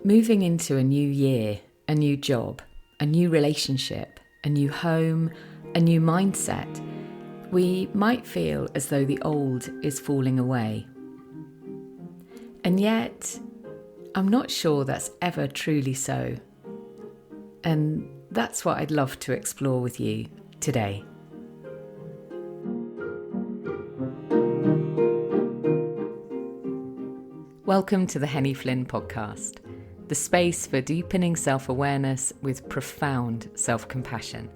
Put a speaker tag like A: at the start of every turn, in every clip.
A: moving into a new year, a new job, a new relationship, a new home, a new mindset, we might feel as though the old is falling away. And yet, I'm not sure that's ever truly so. And that's what I'd love to explore with you today. Welcome to the Henny Flynn podcast, the space for deepening self-awareness with profound self-compassion.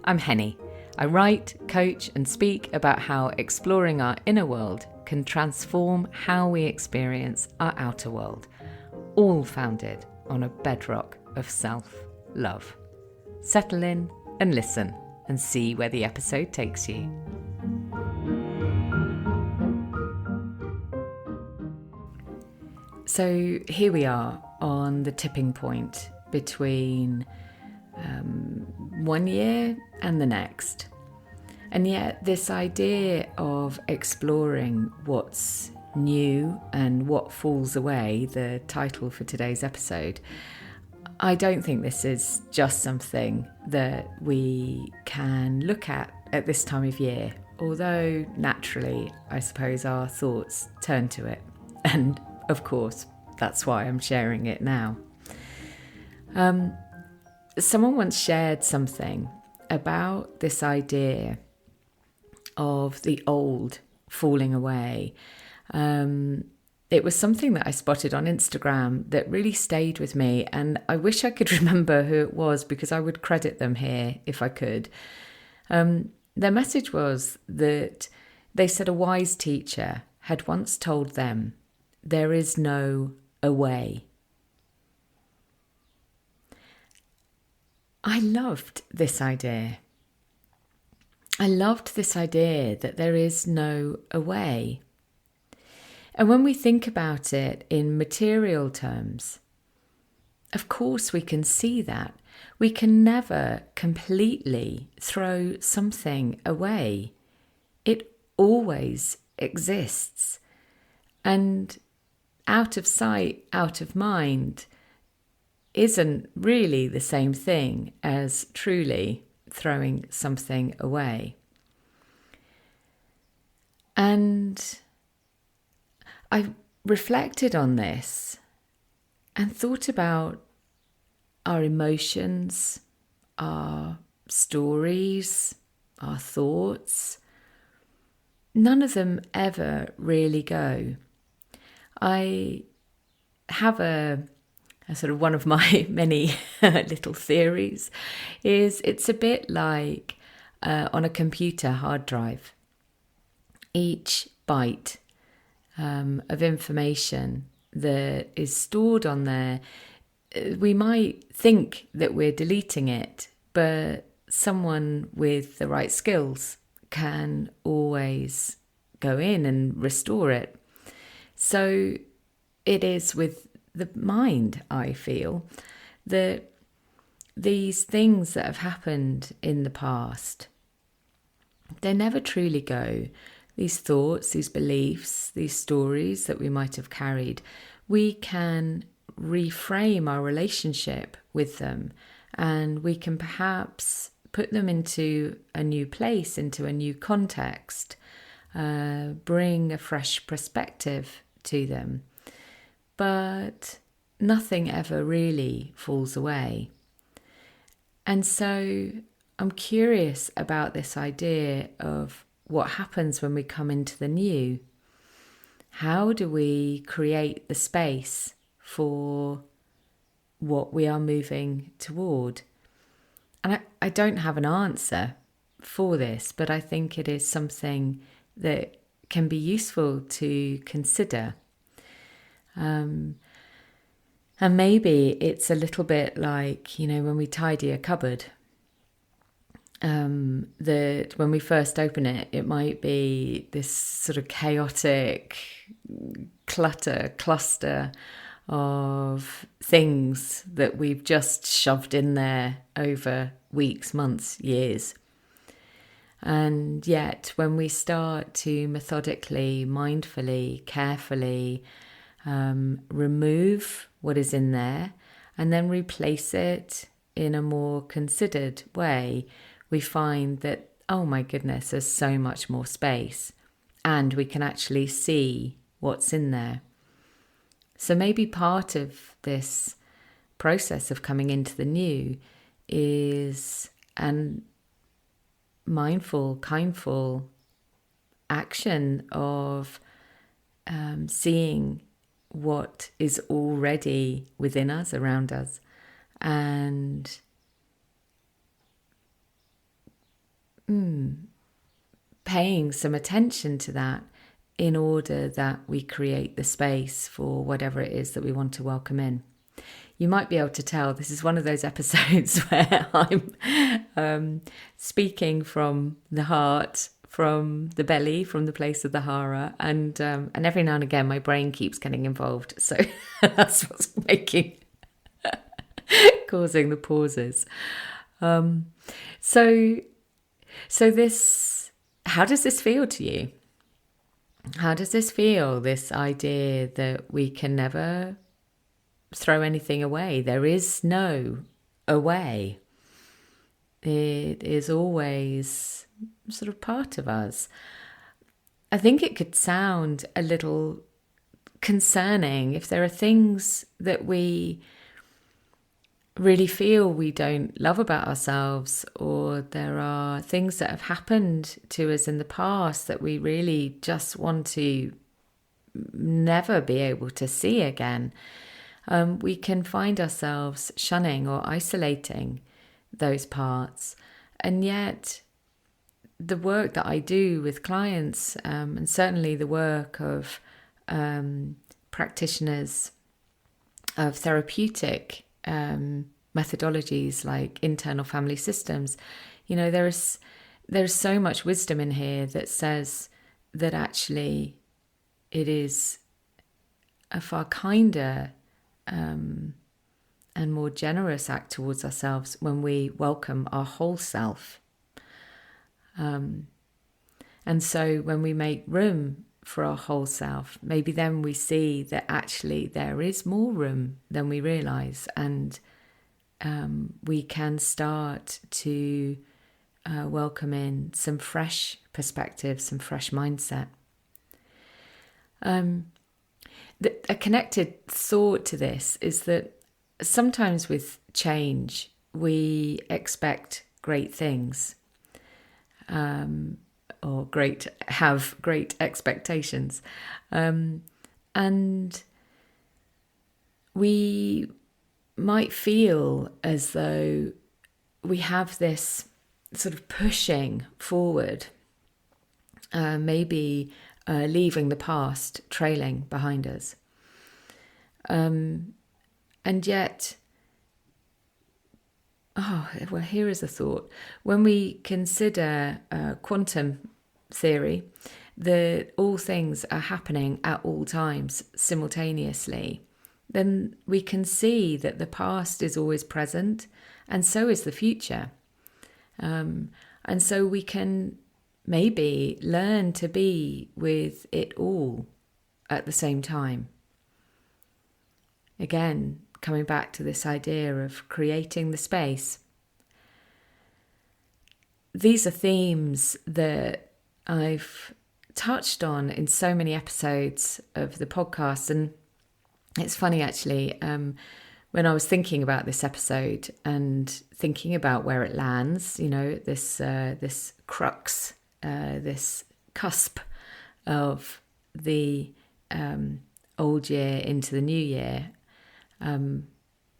A: I'm Henny. I write, coach, and speak about how exploring our inner world can transform how we experience our outer world, all founded on a bedrock of self-love. Settle in and listen and see where the episode takes you. So here we are on the tipping point between 1 year and the next. And yet this idea of exploring what's new and what falls away, the title for today's episode, I don't think this is just something that we can look at this time of year, although naturally, I suppose our thoughts turn to it. And of course, that's why I'm sharing it now. Someone once shared something about this idea of the old falling away. It was something that I spotted on Instagram that really stayed with me, and I wish I could remember who it was because I would credit them here if I could. Their message was that they said a wise teacher had once told them, "There is no away." I loved this idea. I loved this idea that there is no away. And when we think about it in material terms, of course we can see that. We can never completely throw something away. It always exists. And out of sight, out of mind isn't really the same thing as truly throwing something away. And I reflected on this and thought about our emotions, our stories, our thoughts. None of them ever really go. I have a sort of one of my many little theories is it's a bit like on a computer hard drive. Each byte of information that is stored on there, we might think that we're deleting it, but someone with the right skills can always go in and restore it. So it is with the mind, I feel, that these things that have happened in the past, they never truly go. These thoughts, these beliefs, these stories that we might have carried, we can reframe our relationship with them, and we can perhaps put them into a new place, into a new context, bring a fresh perspective to them. But nothing ever really falls away. And so I'm curious about this idea of what happens when we come into the new. How do we create the space for what we are moving toward? And I don't have an answer for this, but I think it is something that can be useful to consider. And maybe it's a little bit like, when we tidy a cupboard, that when we first open it, it might be this sort of chaotic cluster of things that we've just shoved in there over weeks, months, years. And yet when we start to methodically, mindfully, carefully remove what is in there, and then replace it in a more considered way, we find that, oh my goodness, there's so much more space, and we can actually see what's in there. So maybe part of this process of coming into the new is an mindful, kindful action of seeing what is already within us, around us, and paying some attention to that in order that we create the space for whatever it is that we want to welcome in. You might be able to tell this is one of those episodes where I'm speaking from the heart, from the belly, from the place of the hara, and every now and again my brain keeps getting involved. So that's what's causing the pauses. So this, how does this feel to you? How does this feel, this idea that we can never throw anything away? There is no away. It is always sort of part of us. I think it could sound a little concerning if there are things that we really feel we don't love about ourselves, or there are things that have happened to us in the past that we really just want to never be able to see again. We can find ourselves shunning or isolating those parts. And yet the work that I do with clients, and certainly the work of practitioners of therapeutic methodologies like internal family systems, there's so much wisdom in here that says that actually it is a far kinder and more generous act towards ourselves when we welcome our whole self. And so when we make room for our whole self, maybe then we see that actually there is more room than we realize, and we can start to welcome in some fresh perspective, some fresh mindset. A connected thought to this is that sometimes with change we expect great things, or have great expectations, and we might feel as though we have this sort of pushing forward, maybe leaving the past trailing behind us, and yet, here is a thought. When we consider quantum theory, that all things are happening at all times simultaneously, then we can see that the past is always present, and so is the future. And so we can maybe learn to be with it all at the same time. Again, coming back to this idea of creating the space. These are themes that I've touched on in so many episodes of the podcast, and it's funny actually, when I was thinking about this episode and thinking about where it lands, this crux, this cusp of the old year into the new year,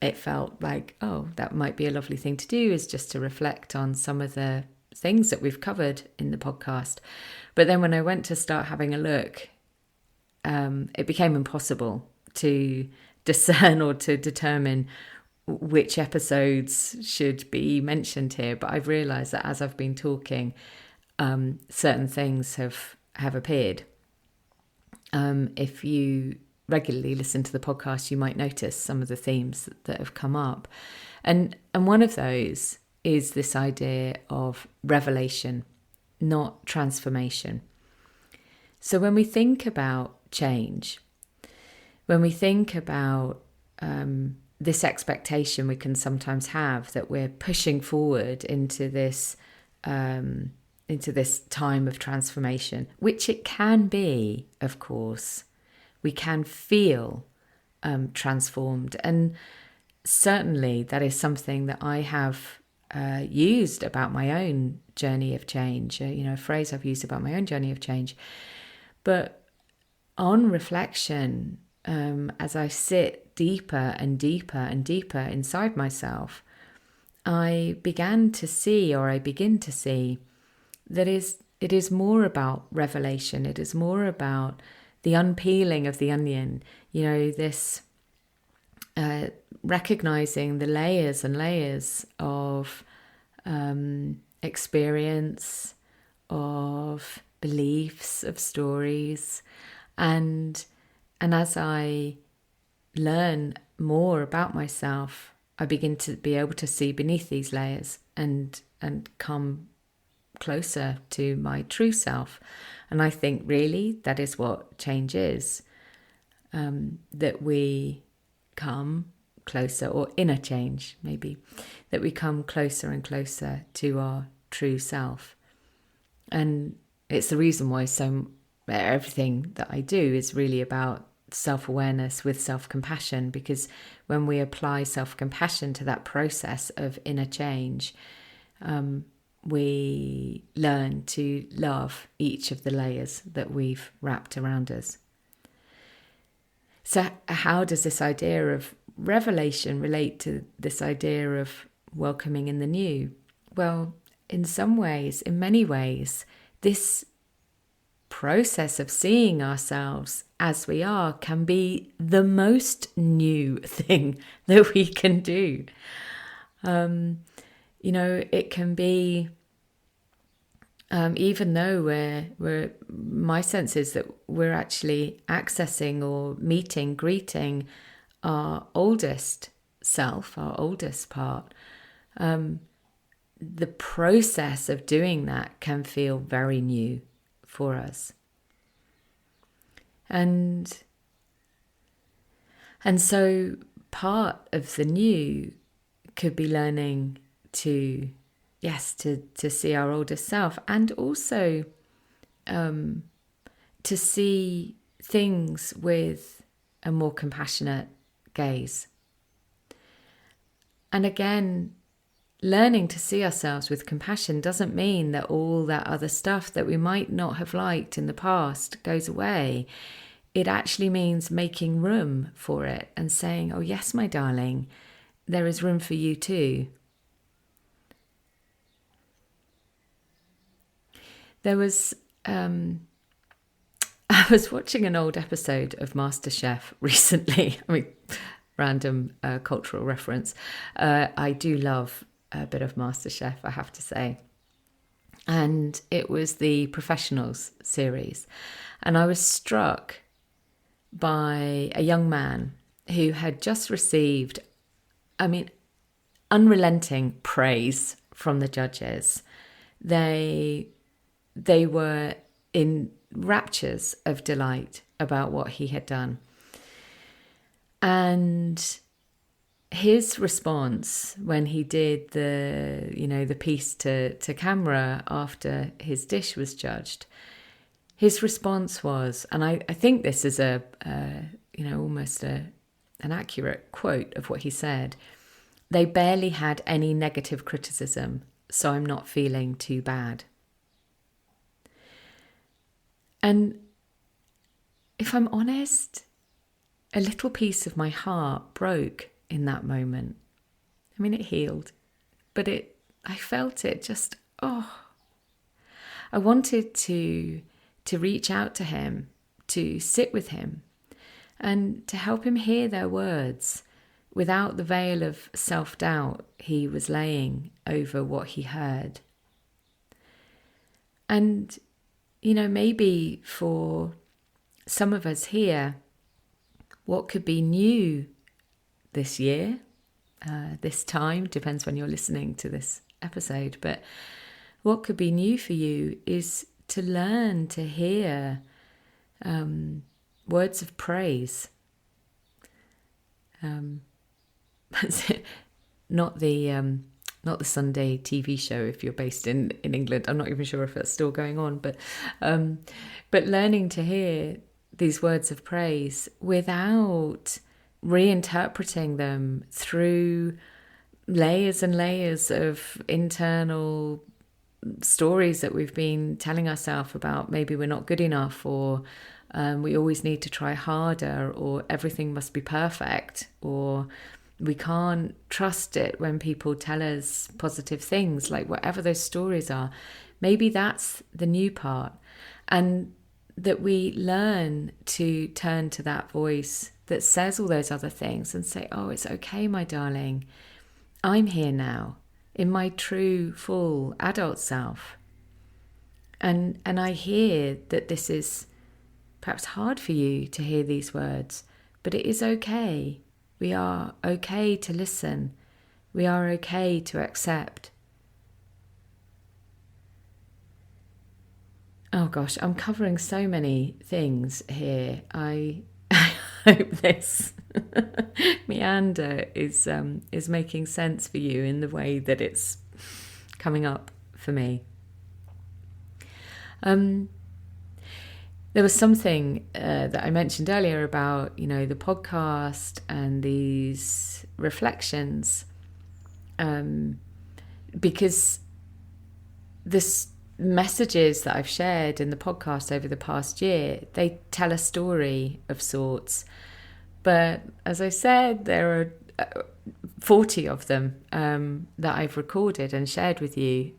A: it felt like, that might be a lovely thing to do, is just to reflect on some of the things that we've covered in the podcast. But then when I went to start having a look, it became impossible to discern or to determine which episodes should be mentioned here. But I've realised that as I've been talking, certain things have appeared. If you regularly listen to the podcast, you might notice some of the themes that have come up. And one of those is this idea of revelation, not transformation. So when we think about change, when we think about this expectation we can sometimes have that we're pushing forward into this time of transformation, which it can be, of course. We can feel transformed, and certainly that is something that I have used about my own journey of change, a phrase I've used about my own journey of change. But on reflection, as I sit deeper and deeper and deeper inside myself, I begin to see that it is more about revelation. It is more about the unpeeling of the onion, this recognizing the layers and layers of experience, of beliefs, of stories. And as I learn more about myself, I begin to be able to see beneath these layers and come closer to my true self. And I think really that is what change is, that we come closer, or inner change maybe, that we come closer and closer to our true self. And it's the reason why everything that I do is really about self-awareness with self-compassion, because when we apply self-compassion to that process of inner change, we learn to love each of the layers that we've wrapped around us. So how does this idea of revelation relate to this idea of welcoming in the new? Well, in many ways, this process of seeing ourselves as we are can be the most new thing that we can do. It can be, even though my sense is that we're actually accessing or greeting our oldest self, our oldest part. The process of doing that can feel very new for us. And so part of the new could be learning to see our oldest self, and also to see things with a more compassionate gaze. And again, learning to see ourselves with compassion doesn't mean that all that other stuff that we might not have liked in the past goes away. It actually means making room for it and saying, oh yes, my darling, there is room for you too. There was, I was watching an old episode of MasterChef recently. Random cultural reference. I do love a bit of MasterChef, I have to say. And it was the Professionals series. And I was struck by a young man who had just received, unrelenting praise from the judges. They were in raptures of delight about what he had done. And his response when he did the piece to camera after his dish was judged, his response was, and I think this is almost an accurate quote of what he said: "They barely had any negative criticism, so I'm not feeling too bad." And if I'm honest, a little piece of my heart broke in that moment. It healed, but I felt it just, I wanted to reach out to him, to sit with him, and to help him hear their words without the veil of self-doubt he was laying over what he heard. And, maybe for some of us here, what could be new this year, this time, depends when you're listening to this episode, but what could be new for you is to learn to hear words of praise, Not the Sunday TV show if you're based in England. I'm not even sure if that's still going on, but learning to hear these words of praise without reinterpreting them through layers and layers of internal stories that we've been telling ourselves about maybe we're not good enough, or we always need to try harder, or everything must be perfect, or we can't trust it when people tell us positive things, like whatever those stories are. Maybe that's the new part. And that we learn to turn to that voice that says all those other things and say, oh, it's okay, my darling. I'm here now in my true, full adult self. And I hear that this is perhaps hard for you to hear these words, but it is okay. We are okay to listen. We are okay to accept. Oh gosh, I'm covering so many things here. I hope this meander is making sense for you in the way that it's coming up for me. There was something that I mentioned earlier about, the podcast and these reflections, because this messages that I've shared in the podcast over the past year, they tell a story of sorts. But as I said, there are 40 of them that I've recorded and shared with you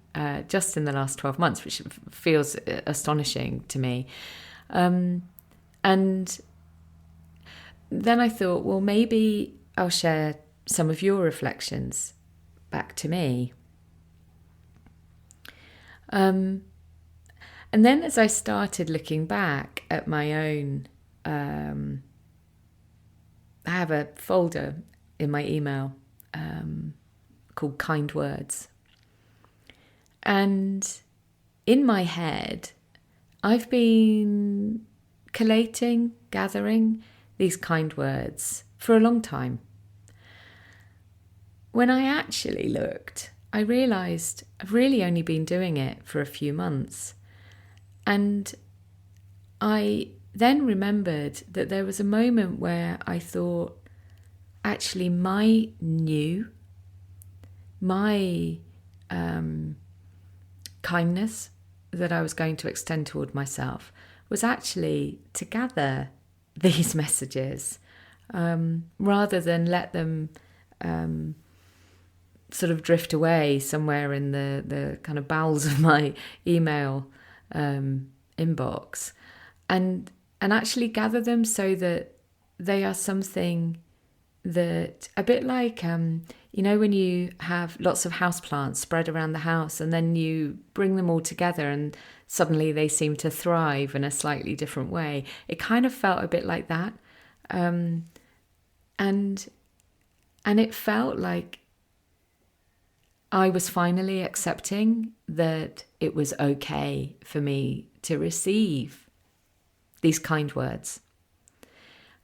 A: just in the last 12 months, which feels astonishing to me. And then I thought, well, maybe I'll share some of your reflections back to me. And then as I started looking back at my own, I have a folder in my email called Kind Words. And in my head, I've been collating, gathering these kind words for a long time. When I actually looked, I realised I've really only been doing it for a few months. And I then remembered that there was a moment where I thought, actually, my kindness that I was going to extend toward myself was actually to gather these messages rather than let them sort of drift away somewhere in the kind of bowels of my email inbox, and actually gather them so that they are something that, a bit like when you have lots of houseplants spread around the house and then you bring them all together and suddenly they seem to thrive in a slightly different way. It kind of felt a bit like that. And it felt like I was finally accepting that it was okay for me to receive these kind words.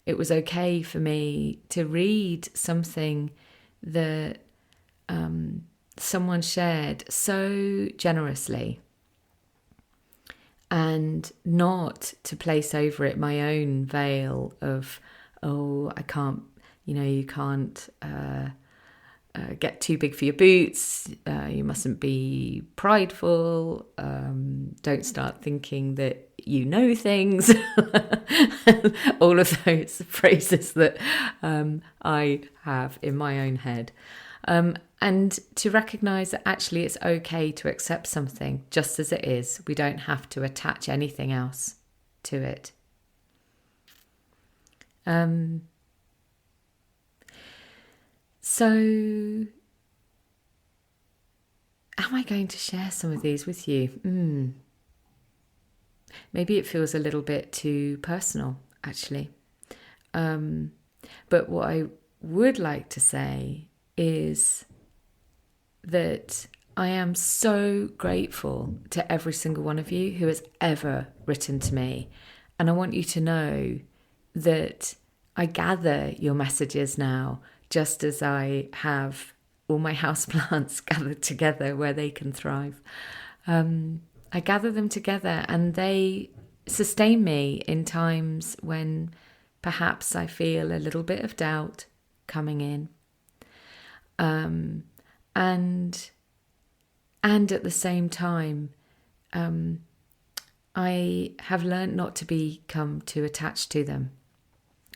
A: It was okay for me to read something that someone shared so generously, and not to place over it my own veil of, oh, I can't, you can't get too big for your boots, you mustn't be prideful, don't start thinking that you know things, all of those phrases that I have in my own head. And to recognise that actually it's okay to accept something just as it is. We don't have to attach anything else to it. So, am I going to share some of these with you? Maybe it feels a little bit too personal, actually. But what I would like to say is that I am so grateful to every single one of you who has ever written to me. And I want you to know that I gather your messages now, just as I have all my houseplants gathered together where they can thrive. I gather them together and they sustain me in times when perhaps I feel a little bit of doubt coming in. And at the same time, I have learned not to become too attached to them.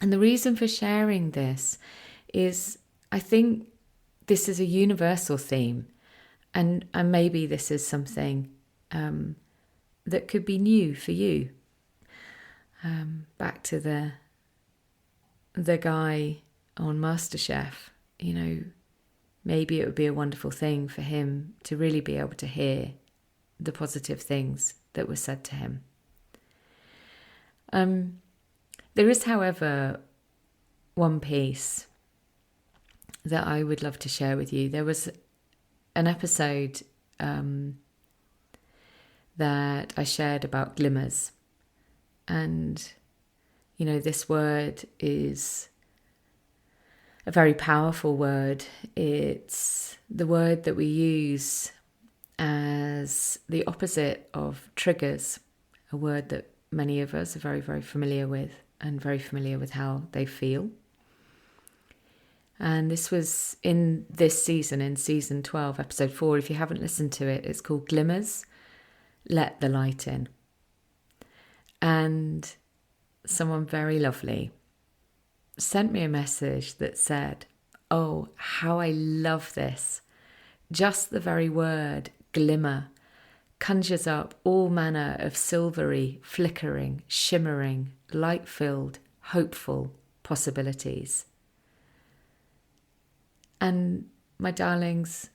A: And the reason for sharing this is I think this is a universal theme, and maybe this is something that could be new for you. Back to the guy on MasterChef, maybe it would be a wonderful thing for him to really be able to hear the positive things that were said to him. There is, however, one piece that I would love to share with you. There was an episode that I shared about glimmers. And, this word is a very powerful word. It's the word that we use as the opposite of triggers, a word that many of us are very, very familiar with and very familiar with how they feel. And this was in this season, in season 12, episode 4. If you haven't listened to it, it's called Glimmers, Let the Light In. And someone very lovely sent me a message that said, "Oh, how I love this. Just the very word glimmer conjures up all manner of silvery, flickering, shimmering, light-filled, hopeful possibilities." And my darlings,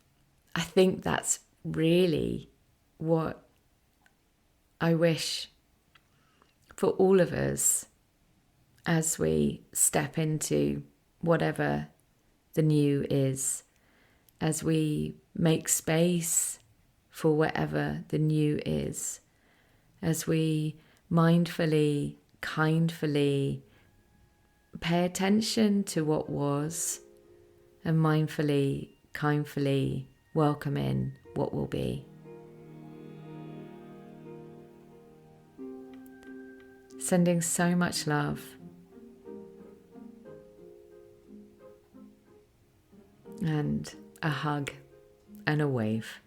A: I think that's really what I wish for all of us as we step into whatever the new is, as we make space for whatever the new is, as we mindfully, kindfully pay attention to what was and mindfully, kindfully welcome in what will be. Sending so much love. And a hug and a wave.